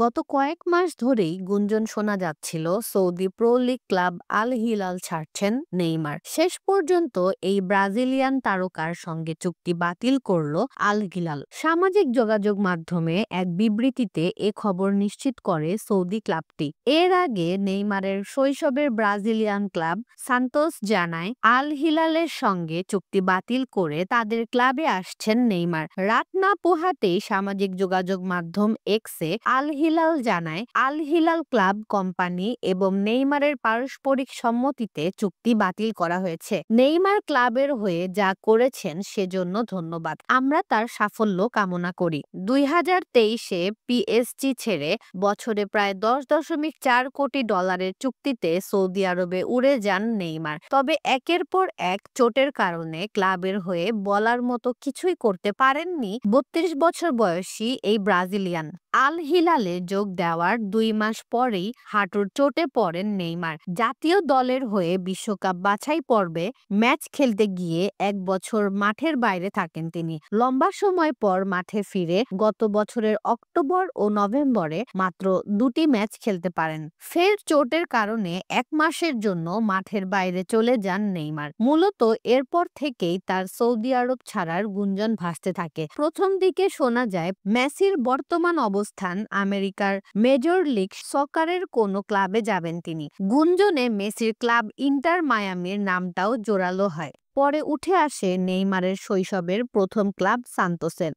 গত কয়েক মাস ধরেই গুঞ্জন শোনা যাচ্ছিল Saudi pro league club Al Hilal ছাড়ছেন নেইমার। শেষ পর্যন্ত এই ব্রাজিলিয়ান তারকার সঙ্গে চুক্তি বাতিল করল আল হিলাল। সামাজিক যোগাযোগ মাধ্যমে এক বিবৃতিতে এ খবর নিশ্চিত করে সৌদি ক্লাবটি। এর আগে নেইমারের শৈশবের ব্রাজিলিয়ান ক্লাব সান্তোস জানায় আল হিলালের সঙ্গে চুক্তি বাতিল করে তাদের ক্লাবে আসছেন নেইমার। রাত না পোহাতেই সামাজিক যোগাযোগ মাধ্যম এক্সে আল হিলাল জানায় আল হিলাল ক্লাব কোম্পানি এবং নেইমারের পারস্পরিক সম্মতিতে চুক্তি বাতিল করা হয়েছে। নেইমার ক্লাবের হয়ে যা করেছেন সেজন্য ধন্যবাদ, আমরা তার সাফল্য কামনা করি। 2023-এ পিএসজি ছেড়ে বছরে প্রায় 10.4 কোটি ডলারের চুক্তিতে সৌদি আরবে উড়ে যান নেইমার। তবে একের পর এক চোটের কারণে ক্লাবের হয়ে বলার মতো কিছুই করতে পারেননি 32 বছর বয়সী এই ব্রাজিলিয়ান। আল হিলালে যোগ দেওয়ার 2 মাস পরেই হাঁটুর চোটে পড়েন নেইমার। জাতীয় দলের হয়ে বিশ্বকাপ বাছাই পর্বে ম্যাচ খেলতে গিয়ে 1 বছর মাঠের বাইরে থাকেন তিনি। লম্বা সময় পর মাঠে ফিরে গত বছরের অক্টোবর ও নভেম্বরে মাত্র 2টি ম্যাচ খেলতে পারেন। ফের চোটের কারণে 1 মাসের জন্য মাঠের বাইরে চলে যান নেইমার। মূলত এরপর থেকেই তার সৌদি আরব ছাড়ার গুঞ্জন ভাসতে থাকে। প্রথম দিকে শোনা যায় মেসির বর্তমান অবস্থান আমেরিকার মেজর লিগ সকারের কোনো ক্লাবে যাবেন তিনি। গুঞ্জনে মেসির ক্লাব ইন্টার মায়ামির নামটাও জোরালো হয়। পরে উঠে আসে নেইমারের শৈশবের প্রথম ক্লাব সান্তোসের।